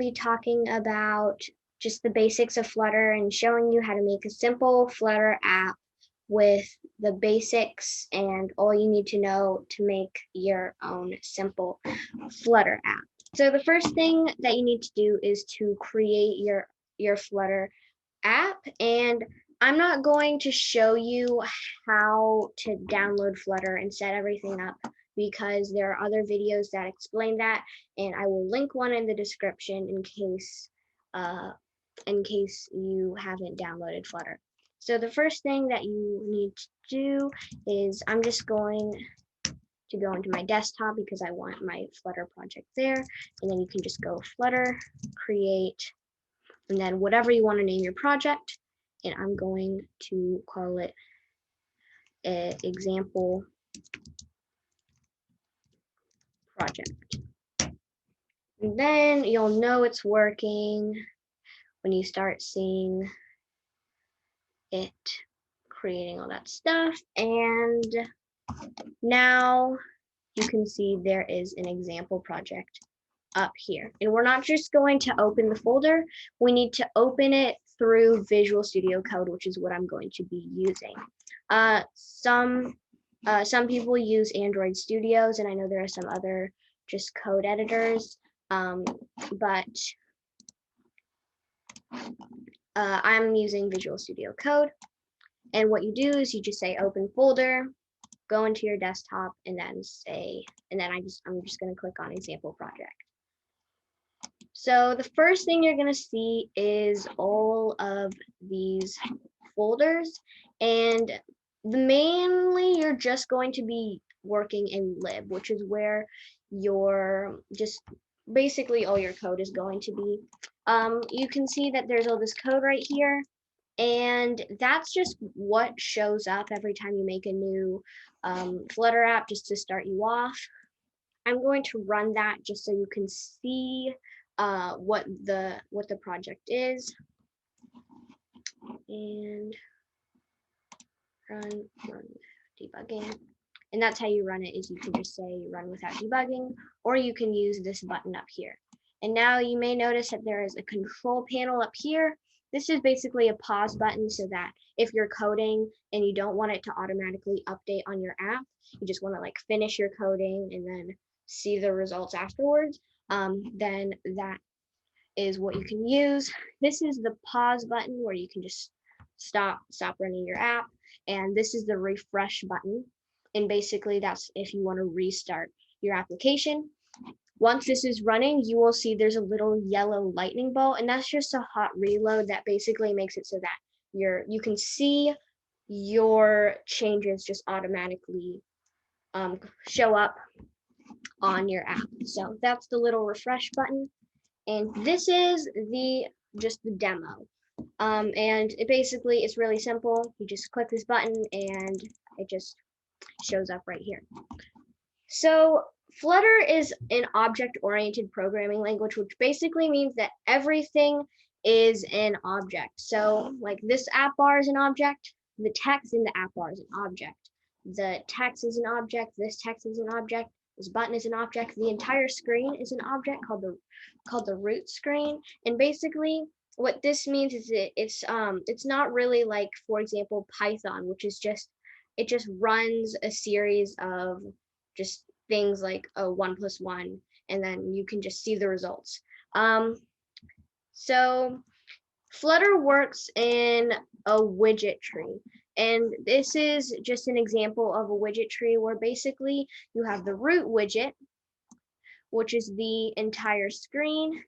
be talking about just the basics of Flutter and showing you how to make a simple Flutter app with the basics and all you need to know to make your own simple Flutter app. So the first thing that you need to do is to create your Flutter app, and I'm not going to show you how to download Flutter and set everything up because there are other videos that explain that, and I will link one in the description in case you haven't downloaded Flutter. So the first thing that you need to do is I'm just going to go into my desktop because I want my Flutter project there, and then you can just go Flutter, create, and then whatever you want to name your project, and I'm going to call it example project. And then you'll know it's working when you start seeing it creating all that stuff. And now you can see there is an example project up here. And we're not just going to open the folder, we need to open it through Visual Studio Code, which is what I'm going to be using. Some people use Android Studios, and I know there are some other just code editors, but I'm using Visual Studio Code. And what you do is you just say open folder, go into your desktop, and then I'm just going to click on example project. So the first thing you're going to see is all of these folders, and mainly you're just going to be working in lib, which is where your basically all your code is going to be. You can see that there's all this code right here, and that's just what shows up every time you make a new Flutter app just to start you off. I'm going to run that just so you can see what the project is, and run debugging. And that's how you run it, is you can just say run without debugging, or you can use this button up here. And now you may notice that there is a control panel up here. This is basically a pause button so that if you're coding and you don't want it to automatically update on your app, you just want to like finish your coding and then see the results afterwards, then that is what you can use. This is the pause button where you can just stop running your app, and this is the refresh button, and basically that's if you want to restart your application. Once this is running, you will see there's a little yellow lightning bolt, and that's just a hot reload that basically makes it so that you can see your changes just automatically show up on your app. So that's the little refresh button, and this is just the demo. And it's really simple. You just click this button and it just shows up right here. So Flutter is an object-oriented programming language, which basically means that everything is an object. So like this app bar is an object, the text in the app bar is an object, the text is an object, this text is an object, this button is an object, the entire screen is an object called the root screen. And basically what this means is it's not really like, for example, Python, which is it just runs a series of just things like 1 + 1, and then you can just see the results. So Flutter works in a widget tree, and this is just an example of a widget tree where basically you have the root widget, which is the entire screen,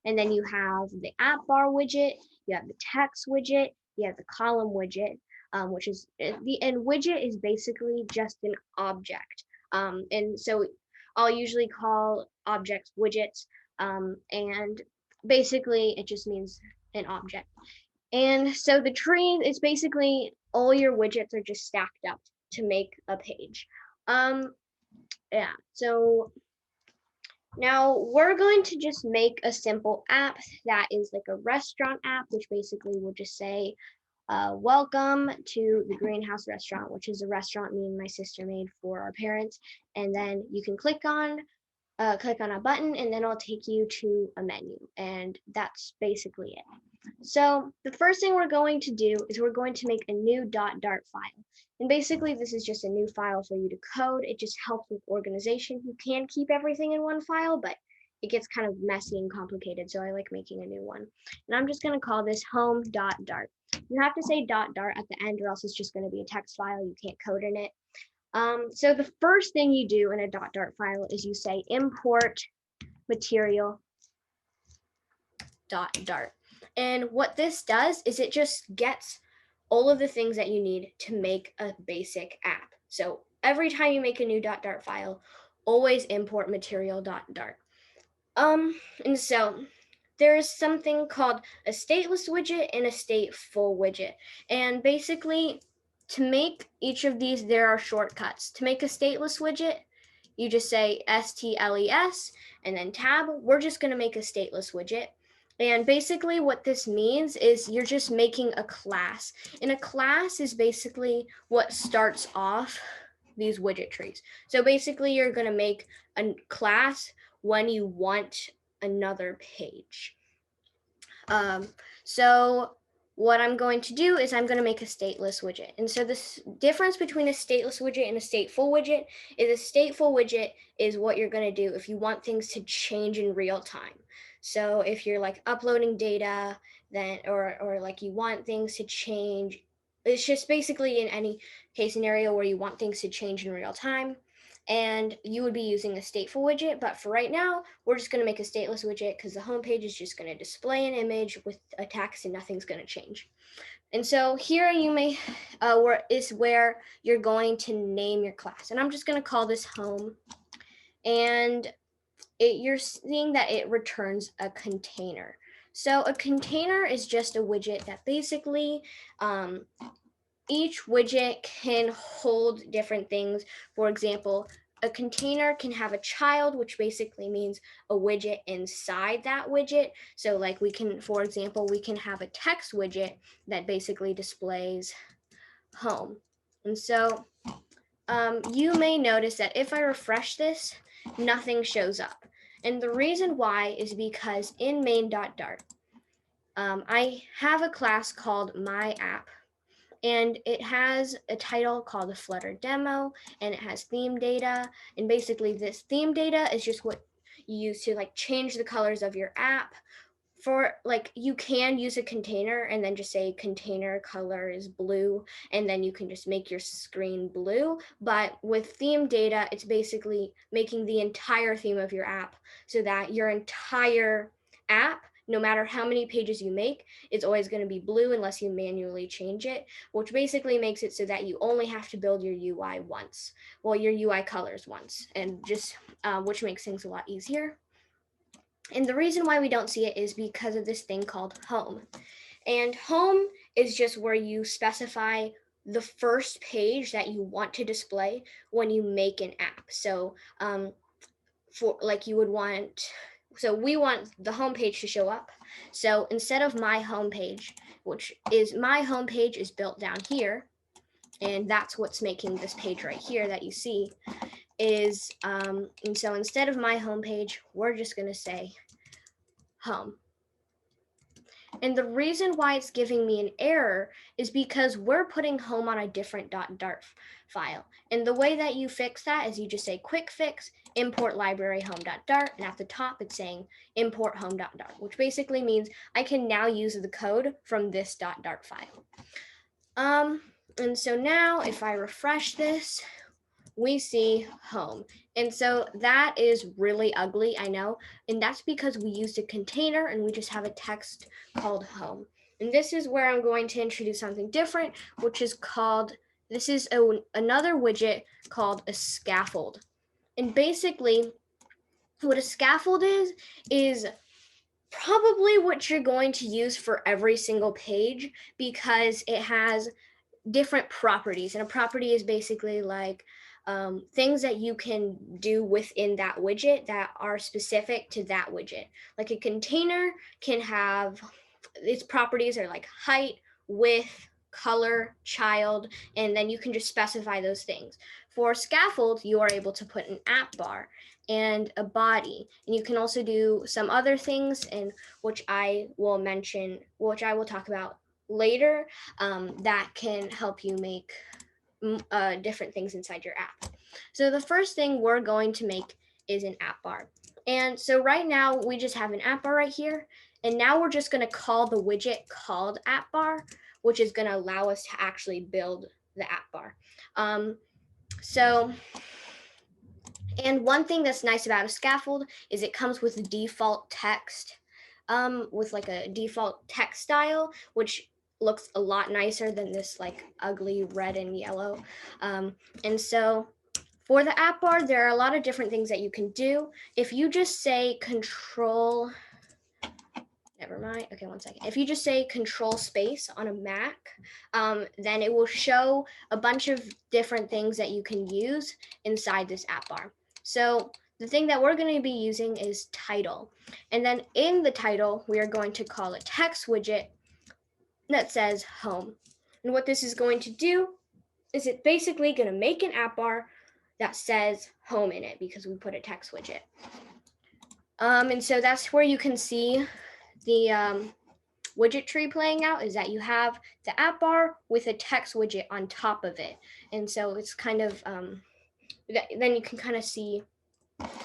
and then you have the app bar widget, you have the text widget, you have the column widget, which is and widget is basically just an object. And so I'll usually call objects widgets, and basically it just means an object. And so the tree is basically all your widgets are just stacked up to make a page. Yeah, so now we're going to just make a simple app that is like a restaurant app, which basically will just say, welcome to the Greenhouse Restaurant, which is a restaurant me and my sister made for our parents. And then you can click on click on a button, and then it'll take you to a menu, and that's basically it. So the first thing we're going to do is we're going to make a new .dart file. And basically this is just a new file for you to code. It just helps with organization. You can keep everything in one file, but it gets kind of messy and complicated, so I like making a new one. And I'm just going to call this home.dart. You have to say .dart at the end, or else it's just going to be a text file. You can't code in it. So the first thing you do in a .dart file is you say import material .dart. And what this does is it just gets all of the things that you need to make a basic app. So every time you make a new .dart file, always import material.dart. And so there's something called a stateless widget and a stateful widget. And basically, to make each of these, there are shortcuts. To make a stateless widget, you just say STLES and then tab. We're just going to make a stateless widget. And basically what this means is you're just making a class. And a class is basically what starts off these widget trees. So basically you're going to make a class when you want another page. So what I'm going to do is I'm going to make a stateless widget. And so this difference between a stateless widget and a stateful widget is a stateful widget is what you're going to do if you want things to change in real time. So if you're like uploading data, then or like you want things to change, it's just basically in any case scenario where you want things to change in real time. And you would be using a stateful widget, but for right now, we're just going to make a stateless widget because the home page is just going to display an image with a text and nothing's going to change. And so here you may, is where you're going to name your class. And I'm just going to call this home. And you're seeing that it returns a container. So a container is just a widget that basically, each widget can hold different things. For example, a container can have a child, which basically means a widget inside that widget. So like we can, for example, we can have a text widget that basically displays home. And so you may notice that if I refresh this, nothing shows up. And the reason why is because in main.dart, I have a class called my app. And it has a title called the Flutter demo, and it has theme data. And basically this theme data is just what you use to like change the colors of your app. For like, you can use a container and then just say container color is blue, and then you can just make your screen blue. But with theme data, it's basically making the entire theme of your app so that your entire app, no matter how many pages you make, it's always going to be blue unless you manually change it, which basically makes it so that you only have to build your UI once, well, your UI colors once, and just which makes things a lot easier. And the reason why we don't see it is because of this thing called home. And home is just where you specify the first page that you want to display when you make an app. So for like you would want, so we want the home page to show up. So instead of my home page, which is my home page is built down here, and that's what's making this page right here that you see is, and so instead of my home page, we're just going to say home. And the reason why it's giving me an error is because we're putting home on a different .dart file. And the way that you fix that is you just say quick fix import library home.dart, and at the top it's saying import home.dart, which basically means I can now use the code from this .dart file. And so now if I refresh this, we see home. And so that is really ugly, I know. And that's because we used a container and we just have a text called home. And this is where I'm going to introduce something different, which is called, this is another widget called a scaffold. And basically what a scaffold is probably what you're going to use for every single page because it has different properties. And a property is basically like things that you can do within that widget that are specific to that widget. Like a container can have, its properties are like height, width, color, child, and then you can just specify those things. for Scaffold, you are able to put an app bar and a body, and you can also do some other things, and which I will talk about later, that can help you make different things inside your app. So the first thing we're going to make is an app bar. And so right now we just have an app bar right here. And now we're just going to call the widget called app bar, which is going to allow us to actually build the app bar. And one thing that's nice about a scaffold is it comes with default text, with like a default text style, which looks a lot nicer than this like ugly red and yellow. And so for the app bar, there are a lot of different things that you can do. If you just say never mind. Okay, one second. If you just say control space on a Mac, then it will show a bunch of different things that you can use inside this app bar. So the thing that we're going to be using is title. And then in the title, we are going to call a text widget that says home. And what this is going to do is it's basically going to make an app bar that says home in it because we put a text widget. And so that's where you can see the widget tree playing out, is that you have the app bar with a text widget on top of it. And so it's kind of, then you can kind of see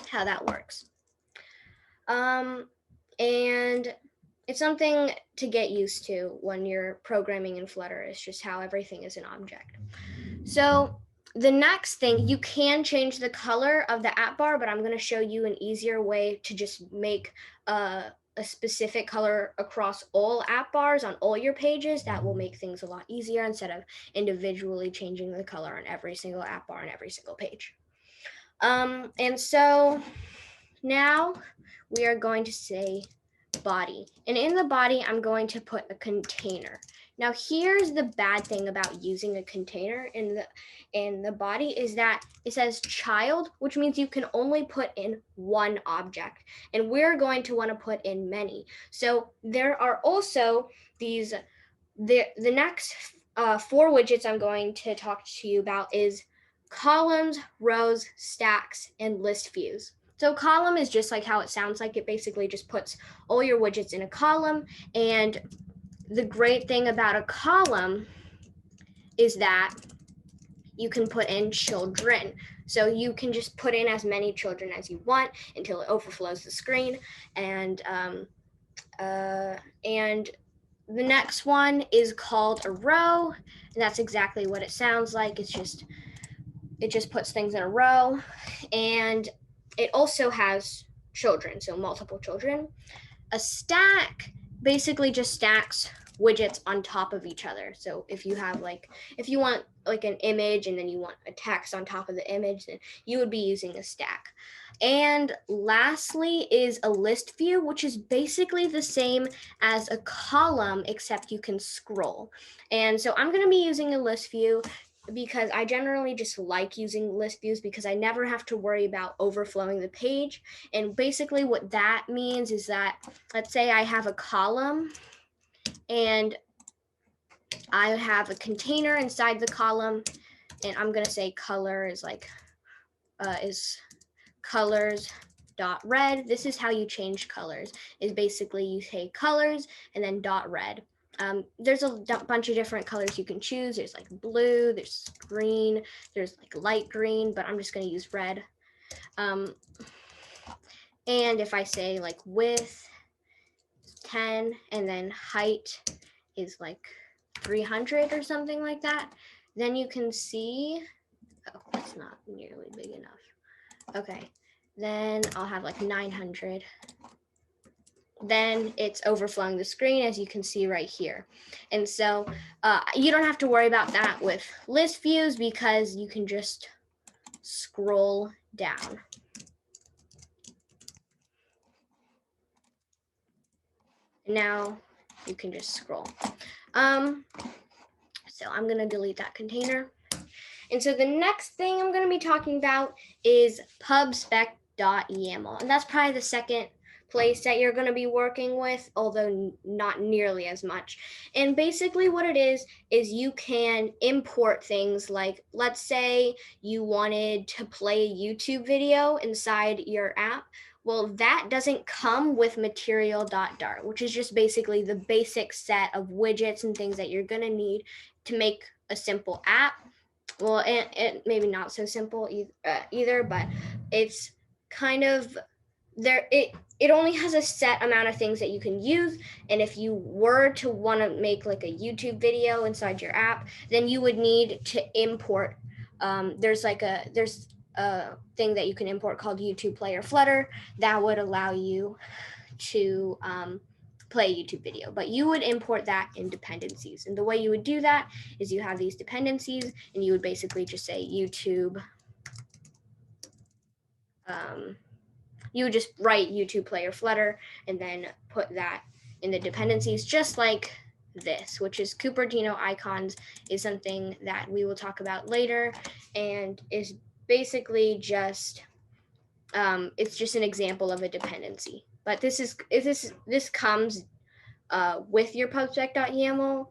how that works. And it's something to get used to when you're programming in Flutter. It's just how everything is an object. So the next thing, you can change the color of the app bar, but I'm going to show you an easier way to just make a specific color across all app bars on all your pages. That will make things a lot easier instead of individually changing the color on every single app bar on every single page. And so now we are going to say body. And in the body, I'm going to put a container. Now, here's the bad thing about using a container in the body is that it says child, which means you can only put in one object. And we're going to want to put in many. So there are also these, the next 4 widgets I'm going to talk to you about is columns, rows, stacks, and list views. So column is just like how it sounds like. It basically just puts all your widgets in a column. And the great thing about a column is that you can put in children. So you can just put in as many children as you want until it overflows the screen. And the next one is called a row, and that's exactly what it sounds like. It just puts things in a row, and it also has children, so multiple children. A stack basically just stacks widgets on top of each other. So if you want like an image and then you want a text on top of the image, then you would be using a stack. And lastly is a list view, which is basically the same as a column, except you can scroll. And so I'm going to be using a list view because I generally just like using list views because I never have to worry about overflowing the page. And basically what that means is that, let's say I have a column and I have a container inside the column, and I'm going to say color is like, is colors.red. This is how you change colors, is basically you say colors and then .red. There's a bunch of different colors you can choose. There's like blue, there's green, there's like light green, but I'm just going to use red. And if I say like width 10 and then height is like 300 or something like that, then you can see, oh, that's not nearly big enough. Okay, then I'll have like 900. Then it's overflowing the screen, as you can see right here. And so you don't have to worry about that with list views because you can just scroll down. Now you can just scroll. So I'm going to delete that container. And so the next thing I'm going to be talking about is Pubspec Yaml. And that's probably the second place that you're going to be working with, although not nearly as much. And basically what it is you can import things like, let's say you wanted to play a YouTube video inside your app. Well, that doesn't come with material.dart, which is just basically the basic set of widgets and things that you're going to need to make a simple app. Well, and maybe not so simple either, but it's kind of there. It only has a set amount of things that you can use, and if you were to want to make like a YouTube video inside your app, then you would need to import. There's a thing that you can import called YouTube Player Flutter that would allow you to play a YouTube video, but you would import that in dependencies. And the way you would do that is you have these dependencies, and you would basically just say YouTube. You would just write YouTube Player Flutter and then put that in the dependencies, just like this, which is Cupertino icons, is something that we will talk about later, and is basically just it's just an example of a dependency. But this comes with your Pubspec.yaml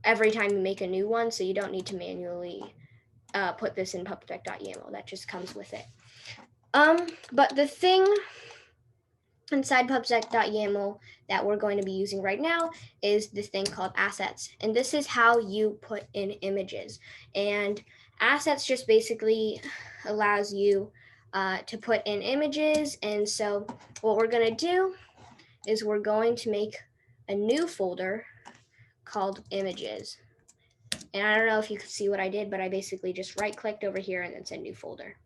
every time you make a new one, so you don't need to manually put this in Pubspec.yaml. That just comes with it. But the thing inside Pubspec.yaml that we're going to be using right now is this thing called assets. And this is how you put in images. And assets just basically allows you to put in images. And so what we're going to do is we're going to make a new folder called images. And I don't know if you could see what I did, but I basically just right-clicked over here and then said new folder.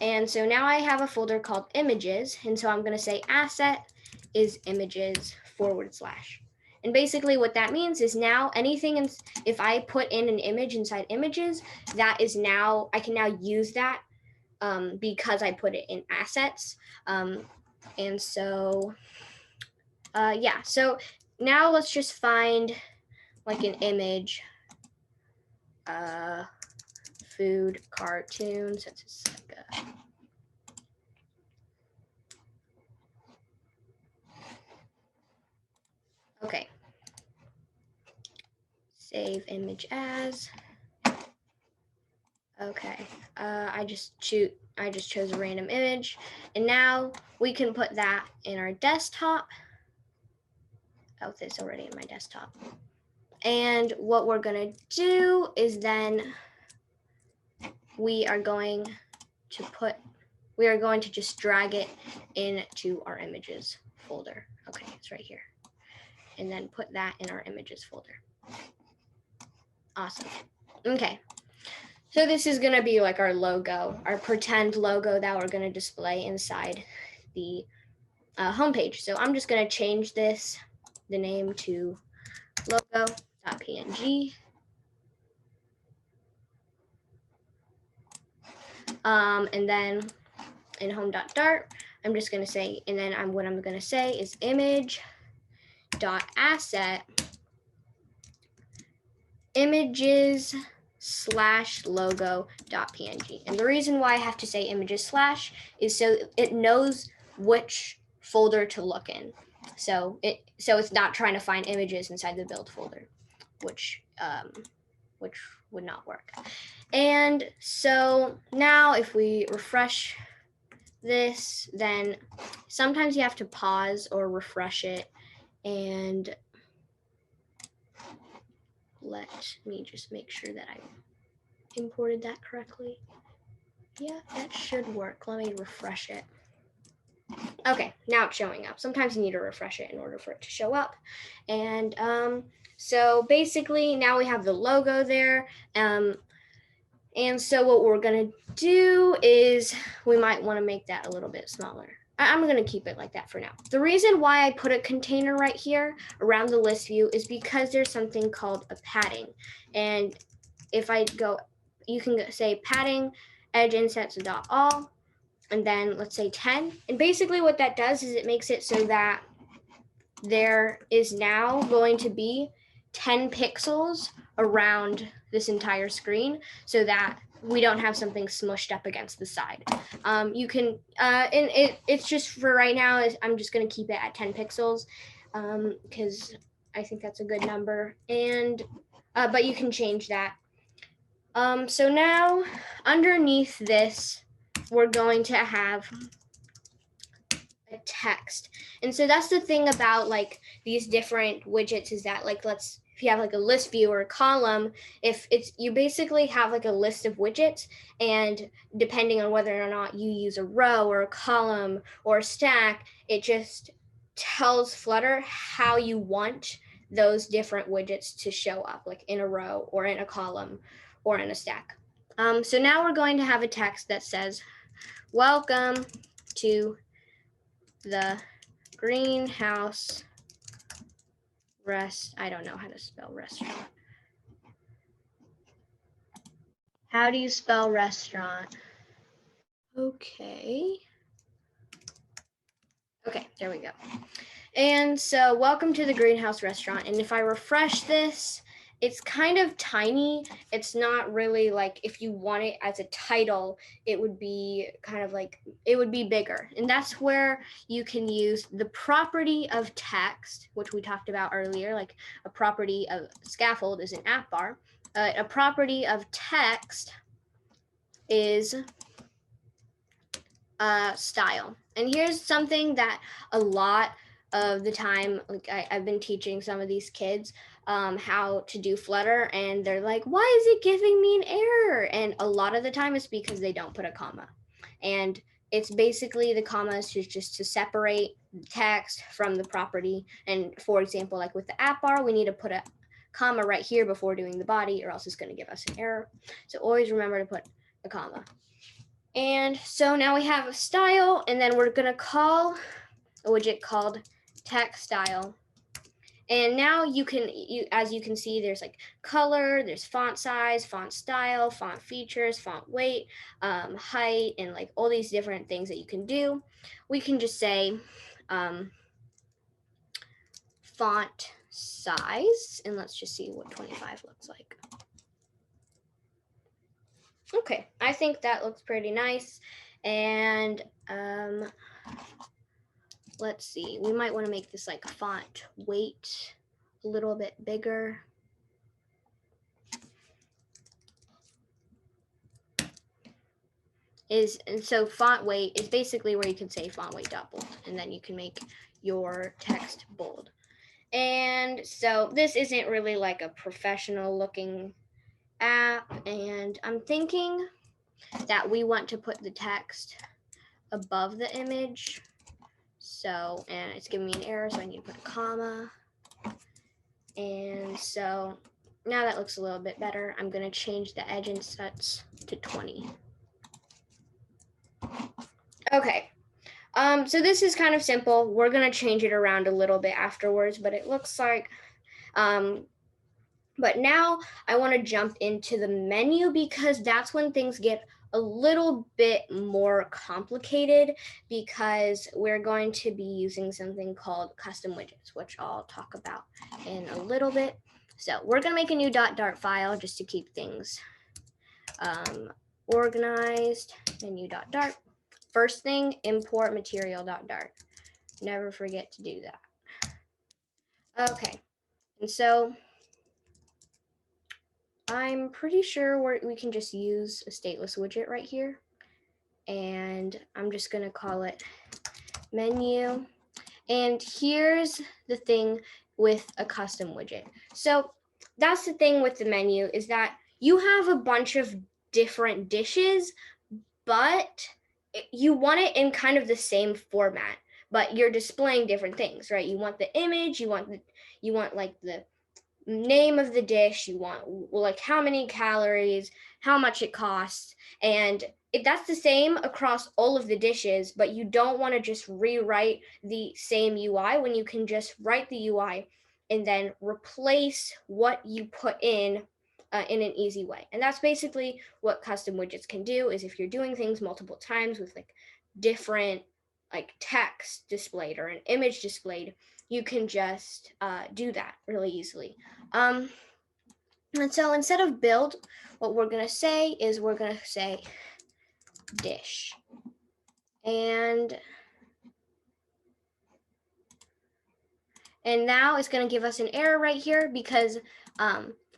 And so now I have a folder called images, and so I'm going to say asset is images /. And basically what that means is now anything, if I put in an image inside images, that is now, I can now use that because I put it in assets. And so, yeah, so now let's just find like an image, food cartoon, since it's like a okay. Save image as. Okay, I just chose a random image, and now we can put that in our desktop. Oh, it's already in my desktop. And what we're gonna do is then we are going to just drag it into our images folder. Okay, it's right here. And then put that in our images folder. Awesome. Okay. So this is going to be like our logo, our pretend logo that we're going to display inside the homepage. So I'm just going to change the name to logo.png. And then in home.dart, I'm just going to say, and then what I'm going to say is image.asset images /logo.png. And the reason why I have to say images / is so it knows which folder to look in. So it's not trying to find images inside the build folder, which would not work. And so now if we refresh this, then sometimes you have to pause or refresh it, and let me just make sure that I imported that correctly. Yeah, that should work. Let me refresh it. Okay, now it's showing up. Sometimes you need to refresh it in order for it to show up. And so basically now we have the logo there. And so what we're gonna do is we might wanna make that a little bit smaller. I'm gonna keep it like that for now. The reason why I put a container right here around the list view is because there's something called a padding. And if I go, you can say padding edge insets.all, and then let's say 10. And basically what that does is it makes it so that there is now going to be 10 pixels around this entire screen so that we don't have something smushed up against the side. You can, and it's just for right now, I'm just gonna keep it at 10 pixels because I think that's a good number. And, but you can change that. So now underneath this, we're going to have a text. And so that's the thing about like these different widgets is that like, if you have like a list view or a column, if it's, you basically have like a list of widgets, and depending on whether or not you use a row or a column or a stack, it just tells Flutter how you want those different widgets to show up, like in a row or in a column or in a stack. So now we're going to have a text that says, welcome to the greenhouse I don't know how to spell restaurant. How do you spell restaurant? Okay. Okay, there we go. And so welcome to the greenhouse restaurant. And if I refresh this, it's kind of tiny. It's not really like, if you want it as a title, it would be kind of like, it would be bigger. And that's where you can use the property of text, which we talked about earlier, like a property of Scaffold is an app bar. A property of text is style. And here's something that a lot of the time, like I've been teaching some of these kids how to do Flutter, and they're like, why is it giving me an error? And a lot of the time it's because they don't put a comma. And it's basically the comma is just to separate the text from the property. And for example, like with the app bar, we need to put a comma right here before doing the body, or else it's going to give us an error. So always remember to put a comma. And so now we have a style, and then we're going to call a widget called text style. And now as you can see, there's like color, there's font size, font style, font features, font weight, height, and like all these different things that you can do. We can just say font size, and let's just see what 25 looks like. Okay, I think that looks pretty nice. And let's see, we might want to make this like font weight a little bit bigger. And so font weight is basically where you can say font weight bold, and then you can make your text bold. And so this isn't really like a professional looking app, and I'm thinking that we want to put the text above the image. So, and it's giving me an error, so I need to put a comma. And so now that looks a little bit better. I'm going to change the edge insets to 20. Okay. So this is kind of simple. We're going to change it around a little bit afterwards, but it looks like, but now I want to jump into the menu, because that's when things get a little bit more complicated, because we're going to be using something called Custom Widgets, which I'll talk about in a little bit. So we're going to make a new .dart file just to keep things organized. Menu .dart. First thing, import material.dart. Never forget to do that. Okay, and so I'm pretty sure we can just use a stateless widget right here. And I'm just going to call it menu. And here's the thing with a custom widget. So that's the thing with the menu, is that you have a bunch of different dishes, but you want it in kind of the same format, but you're displaying different things, right? You want the image, you want like the name of the dish, you want like how many calories, how much it costs. And if that's the same across all of the dishes, but you don't want to just rewrite the same UI, when you can just write the UI and then replace what you put in an easy way. And that's basically what custom widgets can do, is if you're doing things multiple times with like different like text displayed or an image displayed, you can just do that really easily. And so instead of build, what we're going to say is we're going to say dish. And now it's going to give us an error right here because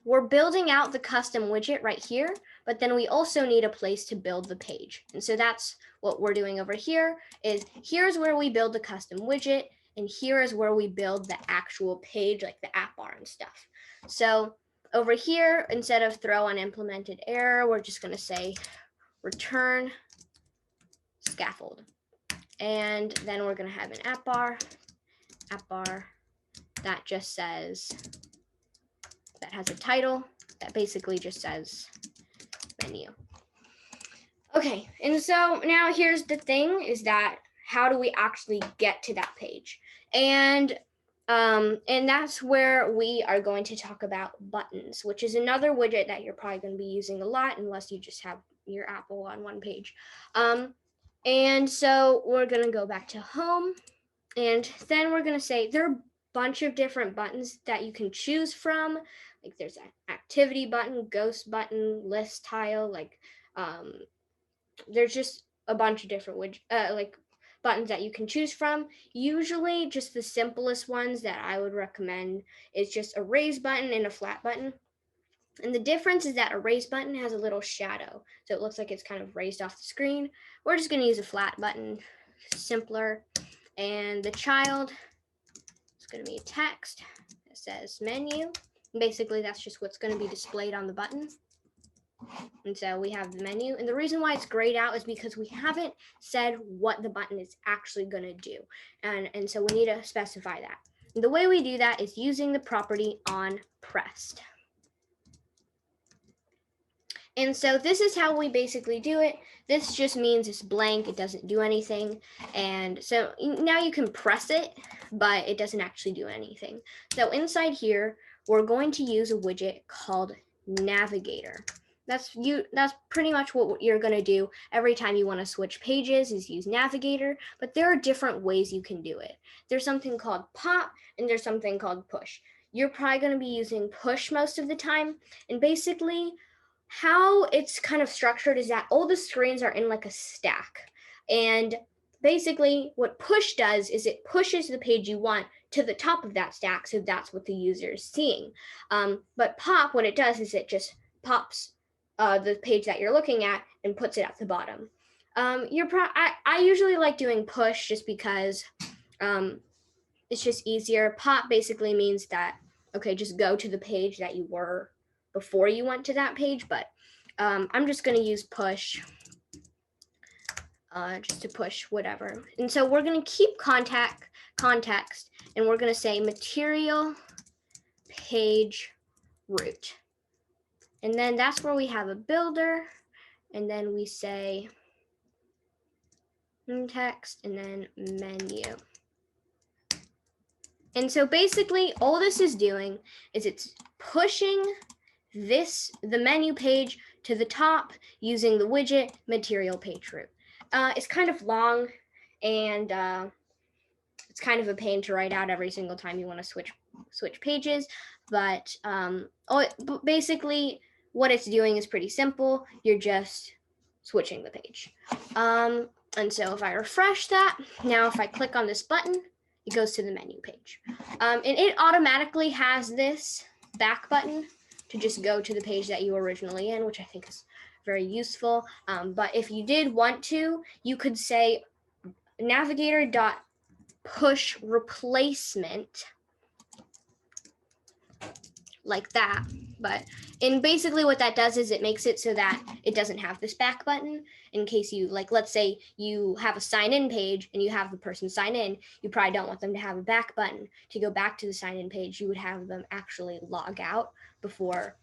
we're building out the custom widget right here, but then we also need a place to build the page. And so that's what we're doing over here is here's where we build the custom widget, and here is where we build the actual page, like the app bar and stuff. So over here, instead of throw unimplemented error, we're just going to say return scaffold. And then we're going to have an app bar that just says, that has a title that basically just says menu. Okay, and so now here's the thing is that how do we actually get to that page? And that's where we are going to talk about buttons, which is another widget that you're probably going to be using a lot unless you just have your Apple on one page. And so we're going to go back to home, and then we're going to say there are a bunch of different buttons that you can choose from. Like there's an activity button, ghost button, list tile, like there's just a bunch of different like buttons that you can choose from. Usually just the simplest ones that I would recommend is just a raise button and a flat button. And the difference is that a raise button has a little shadow, so it looks like it's kind of raised off the screen. We're just going to use a flat button, simpler. And the child is going to be a text that says menu. And basically, that's just what's going to be displayed on the button. And so we have the menu. And the reason why it's grayed out is because we haven't said what the button is actually going to do. And so we need to specify that. And the way we do that is using the property onPressed. And so this is how we basically do it. This just means it's blank, it doesn't do anything. And so now you can press it, but it doesn't actually do anything. So inside here, we're going to use a widget called Navigator. That's pretty much what you're going to do every time you want to switch pages is use Navigator, but there are different ways you can do it. There's something called pop and there's something called push. You're probably going to be using push most of the time, and basically how it's kind of structured is that all the screens are in like a stack. And basically what push does is it pushes the page you want to the top of that stack, so that's what the user is seeing. But pop, what it does is it just pops the page that you're looking at and puts it at the bottom. I usually like doing push just because it's just easier. Pop basically means that, okay, just go to the page that you were before you went to that page, but I'm just going to use push just to push whatever. And so we're going to keep context, and we're going to say material page root. And then that's where we have a builder, and then we say text and then menu. And so basically all this is doing is it's pushing the menu page to the top using the widget material page root. It's kind of long, and it's kind of a pain to write out every single time you want to switch pages, but basically what it's doing is pretty simple. You're just switching the page. And so if I refresh that, now if I click on this button, it goes to the menu page. And it automatically has this back button to just go to the page that you were originally in, which I think is very useful. But if you did want to, you could say navigator.push replacement like that. And basically what that does is it makes it so that it doesn't have this back button in case you, like, let's say you have a sign in page and you have the person sign in, you probably don't want them to have a back button to go back to the sign in page. You would have them actually log out before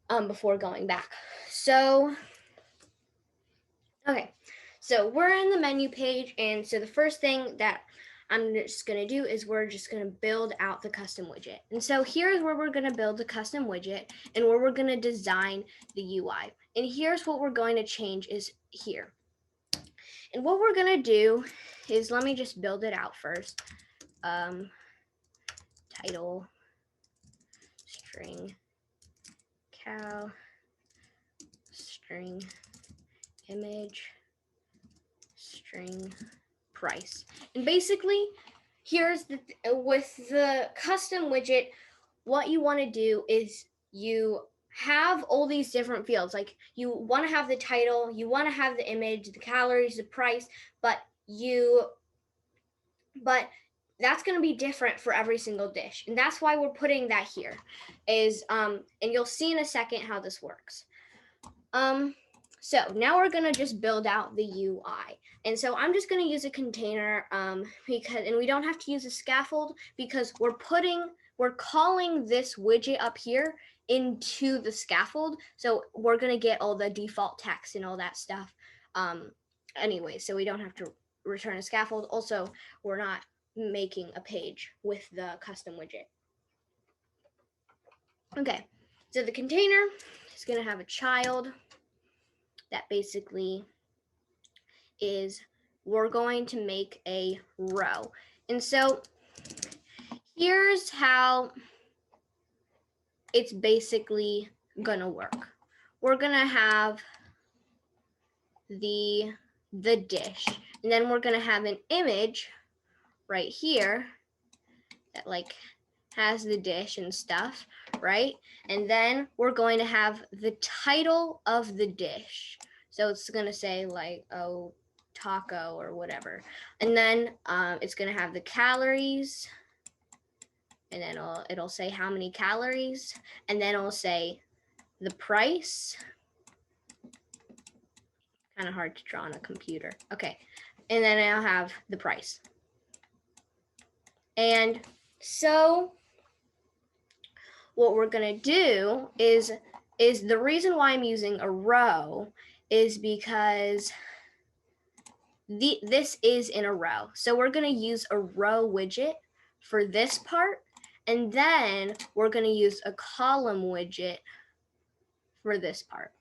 going back. So, okay, so we're in the menu page, and so the first thing that I'm just going to do is we're just going to build out the custom widget. And so here's where we're going to build the custom widget and where we're going to design the UI. And here's what we're going to change is here. And what we're going to do is, let me just build it out first. Title string how string image string price. And basically, here's with the custom widget, what you want to do is you have all these different fields. Like you want to have the title, you want to have the image, the calories, the price, but that's going to be different for every single dish. And that's why we're putting that here is and you'll see in a second how this works. So now we're going to just build out the UI. And so I'm just going to use a container and we don't have to use a scaffold because we're calling this widget up here into the scaffold. So we're going to get all the default text and all that stuff anyway, so we don't have to return a scaffold. Also, we're not making a page with the custom widget. Okay, so the container is going to have a child that basically is we're going to make a row. And so here's how it's basically going to work. We're going to have the dish, and then we're going to have an image right here that like has the dish and stuff, right? And then we're going to have the title of the dish. So it's going to say like, oh, taco or whatever. And then it's going to have the calories, and then it'll say how many calories, and then it'll say the price. Kind of hard to draw on a computer. Okay. And then I'll have the price. And so what we're going to do is the reason why I'm using a row is because this is in a row. So we're going to use a row widget for this part, and then we're going to use a column widget for this part.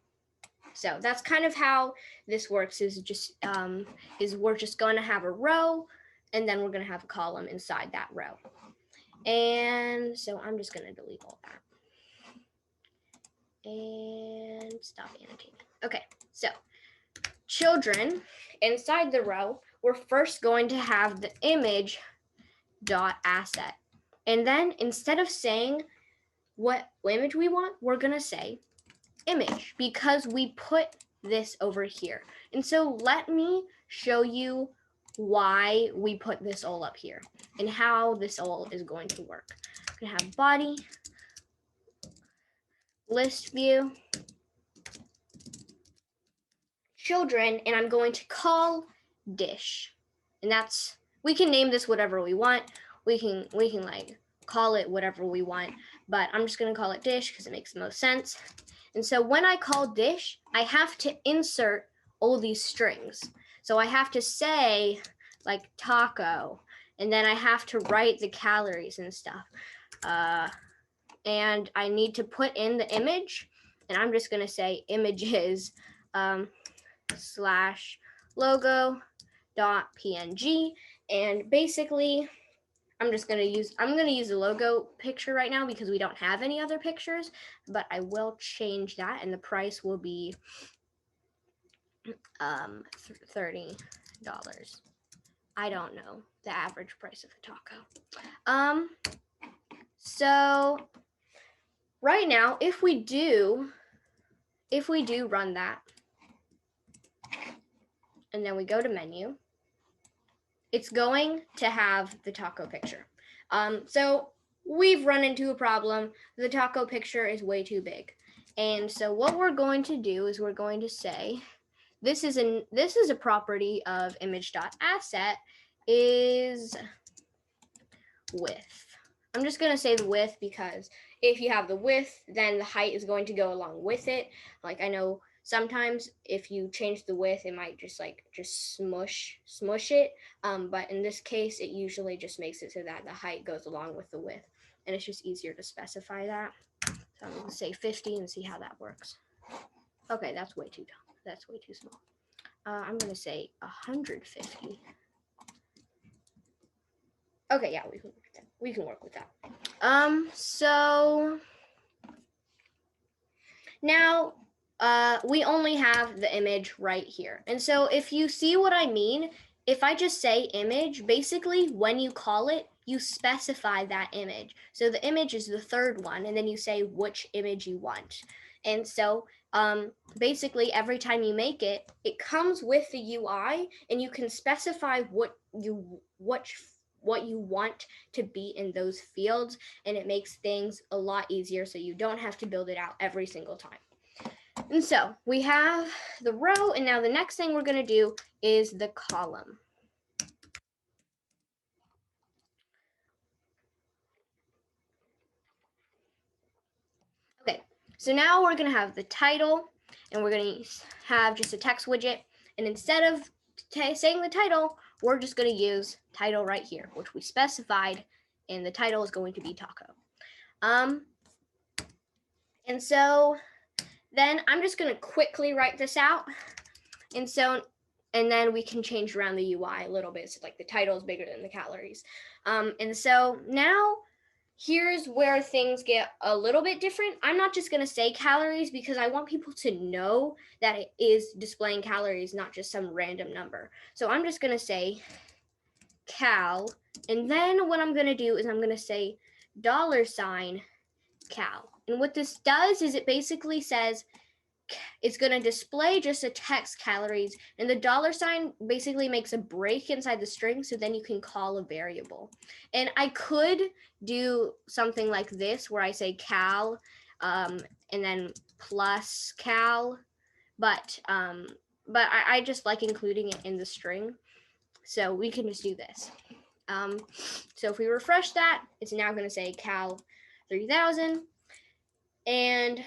So that's kind of how this works, is we're just going to have a row, and then we're going to have a column inside that row. And so I'm just going to delete all that and stop annotating. Okay, so children, inside the row, we're first going to have the image dot asset. And then instead of saying what image we want, we're going to say image because we put this over here. And so let me show you why we put this all up here and how this all is going to work. I'm going to have body, list view, children, and I'm going to call dish. And we can name this whatever we want. We can like call it whatever we want, but I'm just going to call it dish because it makes the most sense. And so when I call dish, I have to insert all these strings. So I have to say like taco, and then I have to write the calories and stuff. And I need to put in the image, and I'm just going to say images slash logo dot png. And basically I'm going to use the logo picture right now because we don't have any other pictures, but I will change that, and the price will be $30. I don't know the average price of a taco. So right now, if we do run that, and then we go to menu, it's going to have the taco picture. So we've run into a problem. The taco picture is way too big. And so what we're going to do is we're going to say, this is a property of image.asset is width. I'm just going to say the width because if you have the width, then the height is going to go along with it. Like I know sometimes if you change the width, it might just smush it. But in this case, it usually just makes it so that the height goes along with the width. And it's just easier to specify that. So I'm going to say 50 and see how that works. Okay, that's way too dumb. That's way too small. I'm going to say 150. Okay, yeah, we can work with that. We can work with that. So Now, we only have the image right here. And so if you see what I mean, if I just say image, basically when you call it, you specify that image. So the image is the third one, and then you say which image you want. And so basically every time you make it, it comes with the UI, and you can specify what you want to be in those fields, and it makes things a lot easier so you don't have to build it out every single time. And so we have the row, and now the next thing we're going to do is the column. Okay, so now we're going to have the title, and we're going to have just a text widget. And instead of saying the title, we're just going to use title right here, which we specified, and the title is going to be taco. And so then I'm just going to quickly write this out. And then we can change around the UI a little bit. So like the title is bigger than the calories. And so now here's where things get a little bit different. I'm not just going to say calories because I want people to know that it is displaying calories, not just some random number. So I'm just going to say cal. And then what I'm going to do is I'm going to say $cal. And what this does is it basically says it's going to display just a text calories, and the $sign basically makes a break inside the string, so then you can call a variable. And I could do something like this where I say cal and then plus cal, but I just like including it in the string, so we can just do this. So if we refresh that, it's now going to say cal 3000, and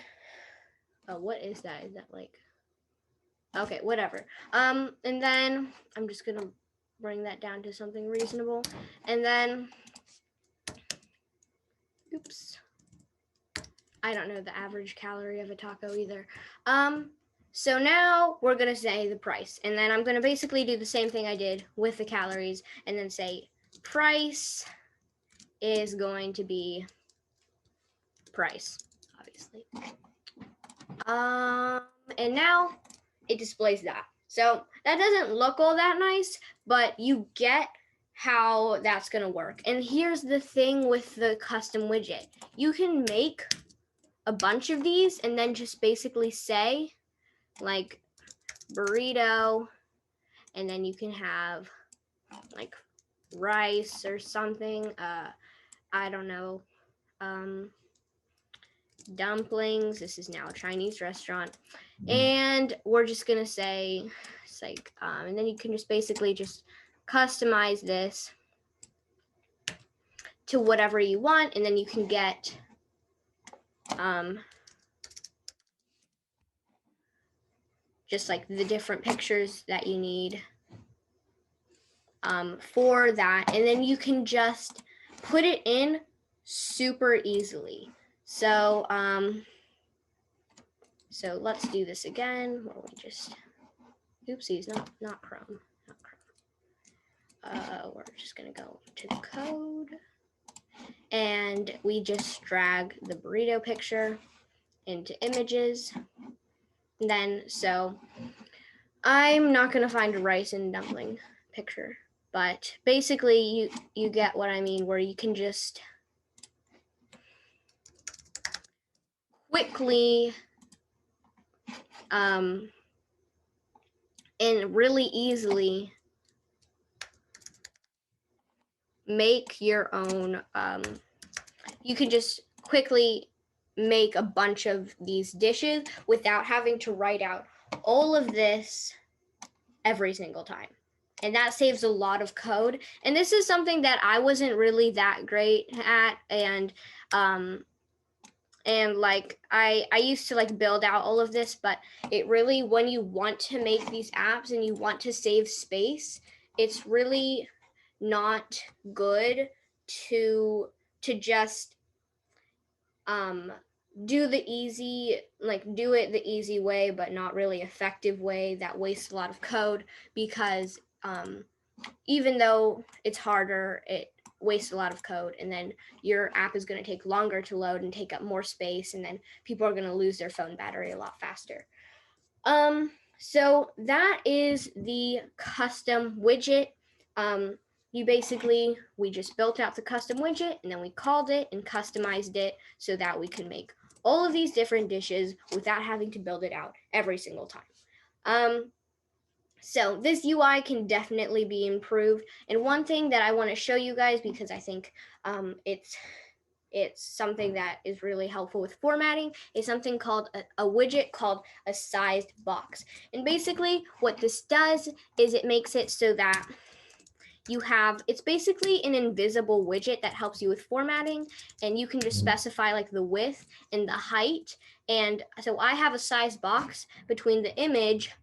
what is that? Is that like, okay, whatever. And then I'm just gonna bring that down to something reasonable. And then, oops, I don't know the average calorie of a taco either. So now we're gonna say the price, and then I'm gonna basically do the same thing I did with the calories, and then say price is going to be price, obviously. And now it displays that. So that doesn't look all that nice, but you get how that's going to work. And here's the thing with the custom widget. You can make a bunch of these and then just basically say like burrito, and then you can have like rice or something. I don't know. Dumplings. This is now a Chinese restaurant, and we're just gonna say it's like and then you can just basically just customize this to whatever you want, and then you can get just like the different pictures that you need for that, and then you can just put it in super easily. So so let's do this again. Where we just, oopsies, not Chrome. We're just gonna go to the code, and we just drag the burrito picture into images. And then, so I'm not gonna find a rice and dumpling picture, but basically you get what I mean, where you can just quickly and really easily make your own, you can just quickly make a bunch of these dishes without having to write out all of this every single time. And that saves a lot of code. And this is something that I wasn't really that great at, and like I used to like build out all of this, but it really, when you want to make these apps and you want to save space, it's really not good to just do it the easy way, but not really effective way that wastes a lot of code, because even though it's harder, waste a lot of code, and then your app is going to take longer to load and take up more space, and then people are going to lose their phone battery a lot faster. So that is the custom widget. We just built out the custom widget, and then we called it and customized it so that we could make all of these different dishes without having to build it out every single time. So this UI can definitely be improved. And one thing that I want to show you guys, because I think it's something that is really helpful with formatting, is something called a widget called a sized box. And basically what this does is it makes it so that it's basically an invisible widget that helps you with formatting, and you can just specify like the width and the height. And so I have a sized box between the image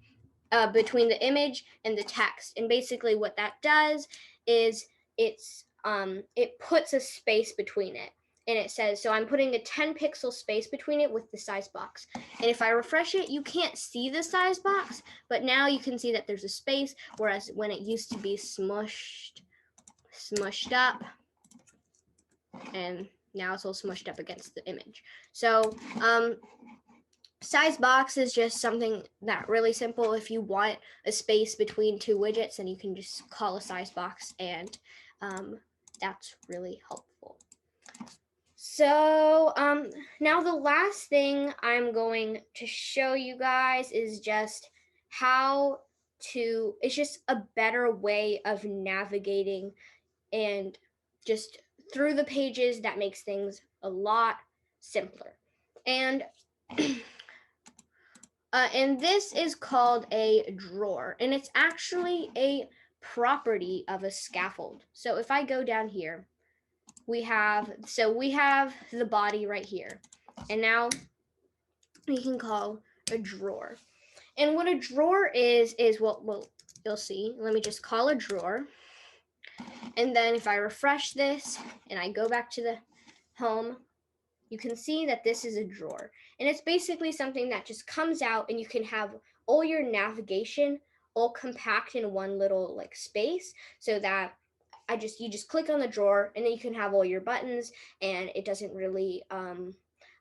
and the text. And basically what that does is it puts a space between it. And it says, so I'm putting a 10 pixel space between it with the size box. And if I refresh it, you can't see the size box, but now you can see that there's a space, whereas when it used to be smushed up, and now it's all smushed up against the image. So size box is just something that really simple. If you want a space between two widgets, then you can just call a size box, and that's really helpful. So now the last thing I'm going to show you guys is just it's just a better way of navigating and just through the pages that makes things a lot simpler. And and this is called a drawer, and it's actually a property of a scaffold. So if I go down here, we have the body right here, and now we can call a drawer. And what a drawer is what you'll see. Let me just call a drawer, and then if I refresh this and I go back to the home, you can see that this is a drawer, and it's basically something that just comes out, and you can have all your navigation all compact in one little like space, so that you just click on the drawer, and then you can have all your buttons, and it doesn't really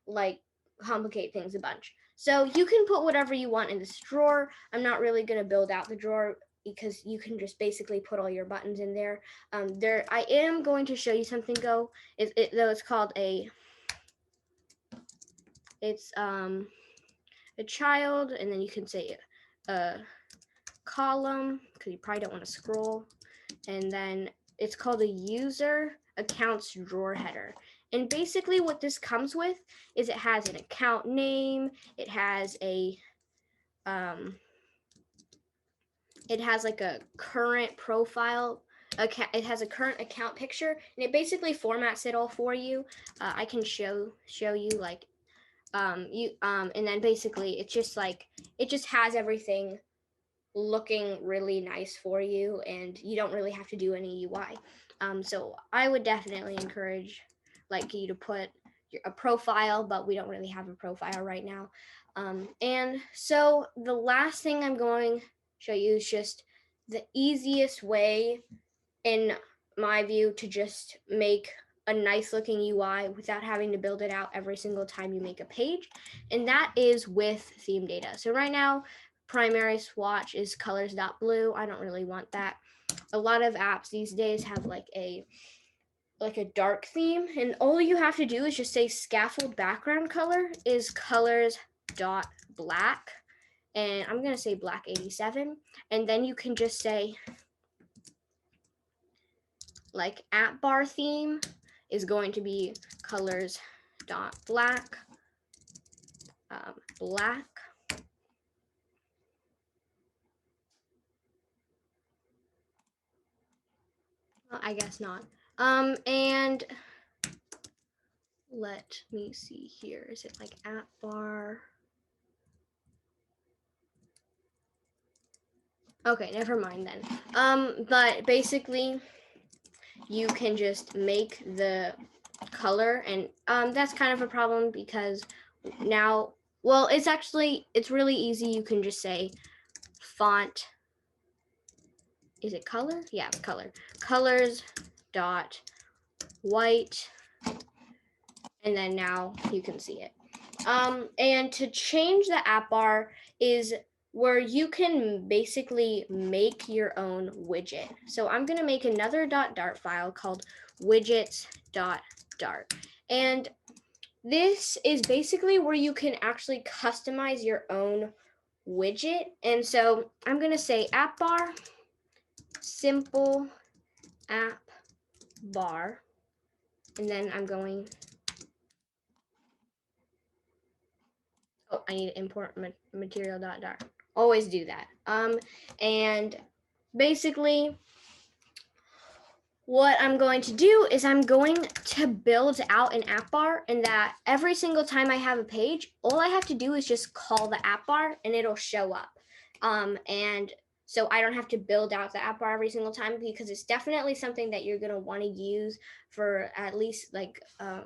like complicate things a bunch. So you can put whatever you want in this drawer. I'm not really going to build out the drawer because you can just basically put all your buttons in there. I am going to show you something though. It's called it's a child, and then you can say a column because you probably don't want to scroll, and then it's called a user accounts drawer header. And basically what this comes with is it has an account name, it has like a current profile, it has a current account picture, and it basically formats it all for you. I can show you like and then basically it just has everything looking really nice for you, and you don't really have to do any UI. So I would definitely encourage like you to put a profile, but we don't really have a profile right now. And so the last thing I'm going to show you is just the easiest way, in my view, to just make a nice looking UI without having to build it out every single time you make a page, and that is with theme data. So right now, primary swatch is colors.blue. I don't really want that. A lot of apps these days have like a dark theme, and all you have to do is just say scaffold background color is colors.black, and I'm gonna say black 87, and then you can just say like app bar theme is going to be colors.black, black. Well, I guess not. And let me see here. Is it like app bar? Okay, never mind then. But basically, you can just make the color, and that's kind of a problem because now, well, it's really easy. You can just say font. Is it color? Yeah, it's color. Colors dot white, and then now you can see it. And to change the app bar is where you can basically make your own widget. So I'm going to make another .dart file called widgets.dart. And this is basically where you can actually customize your own widget. And so I'm going to say app bar, simple app bar, and then I'm going, oh, I need to import material.dart. Always do that. And basically what I'm going to do is I'm going to build out an app bar, and that every single time I have a page, all I have to do is just call the app bar and it'll show up. And so I don't have to build out the app bar every single time, because it's definitely something that you're going to want to use for at least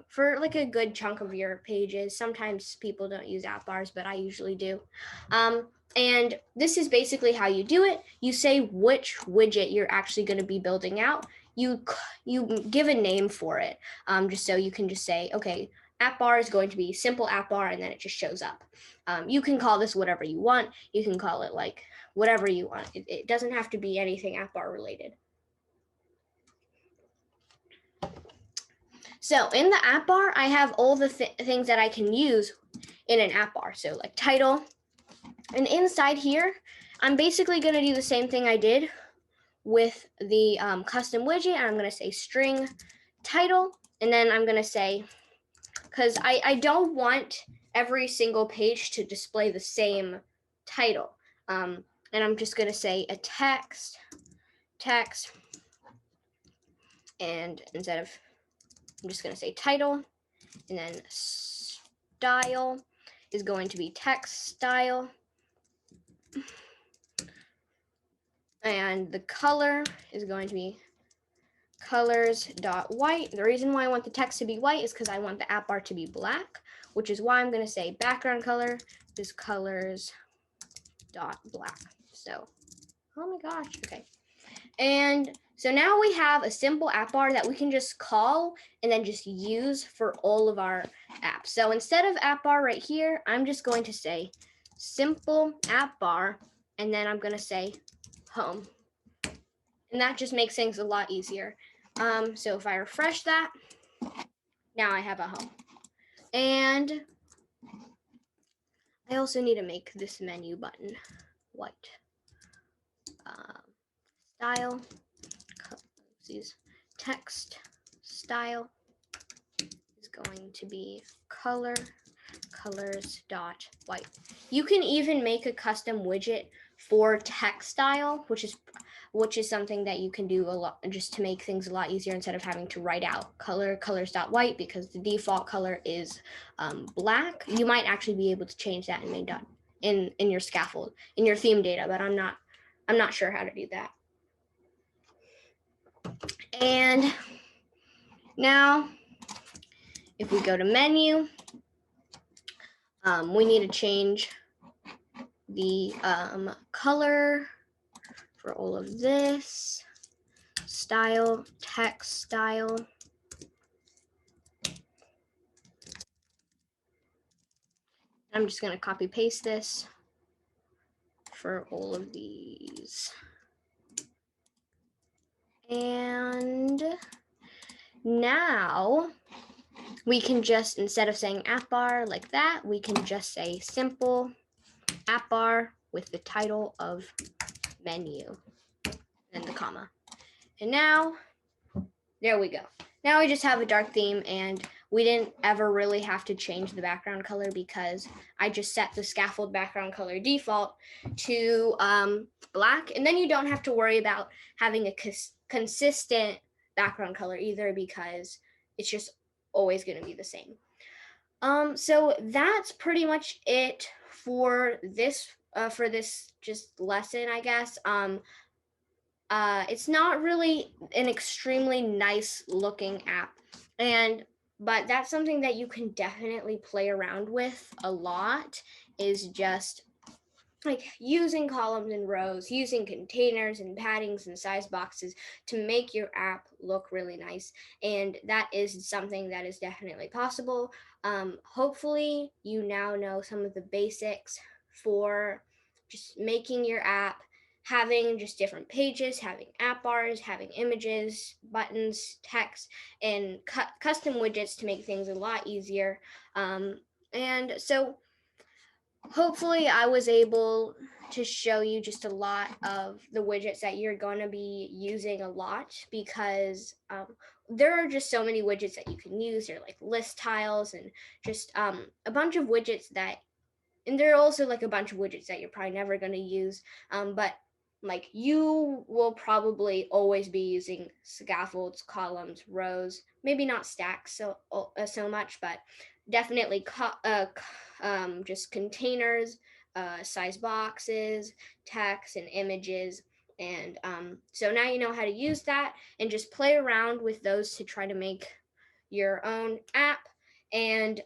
for a good chunk of your pages. Sometimes people don't use app bars, but I usually do. And this is basically how you do it. You say which widget you're actually going to be building out. You give a name for it, just so you can just say, okay, app bar is going to be simple app bar, and then it just shows up. You can call this whatever you want. You can call it like whatever you want. It doesn't have to be anything app bar related. So in the app bar, I have all the things that I can use in an app bar. So like title, and inside here, I'm basically going to do the same thing I did with the custom widget. I'm going to say string title, and then I'm going to say, because I don't want every single page to display the same title. And I'm just going to say a text, and instead of, I'm just going to say title, and then style is going to be text style. And the color is going to be colors.white. The reason why I want the text to be white is because I want the app bar to be black, which is why I'm going to say background color is colors.black. So, oh my gosh, okay. And so now we have a simple app bar that we can just call and then just use for all of our apps. So instead of app bar right here, I'm just going to say simple app bar, and then I'm going to say home. And that just makes things a lot easier. So if I refresh that, now I have a home. And I also need to make this menu button white. Style, text style is going to be colors.white. You can even make a custom widget for text style, which is something that you can do a lot, just to make things a lot easier instead of having to write out colors.white, because the default color is black. You might actually be able to change that in your scaffold, in your theme data, but I'm not sure how to do that. And now if we go to menu, we need to change the color for all of this, style, text style. I'm just going to copy paste this for all of these. And now we can just, instead of saying app bar like that, we can just say simple app bar with the title of menu and the comma. And now, there we go. Now we just have a dark theme, and we didn't ever really have to change the background color because I just set the scaffold background color default to black. And then you don't have to worry about having a consistent background color either, because it's just always going to be the same. So that's pretty much it for this just lesson, I guess. It's not really an extremely nice looking app, but that's something that you can definitely play around with a lot, is just like using columns and rows, using containers and paddings and size boxes to make your app look really nice. And that is something that is definitely possible. Hopefully you now know some of the basics for just making your app, having just different pages, having app bars, having images, buttons, text, and custom widgets to make things a lot easier. And so hopefully I was able to show you just a lot of the widgets that you're going to be using a lot, because there are just so many widgets that you can use. They're like list tiles and just a bunch of widgets that, and there are also like a bunch of widgets that you're probably never going to use, but like you will probably always be using scaffolds, columns, rows, maybe not stacks so much, but definitely just containers, size boxes, text, and images. And so now you know how to use that and just play around with those to try to make your own app. And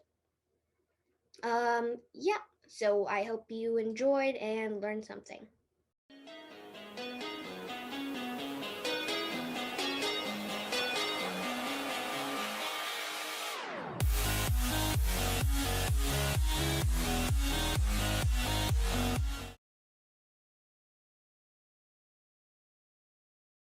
yeah, so I hope you enjoyed and learned something.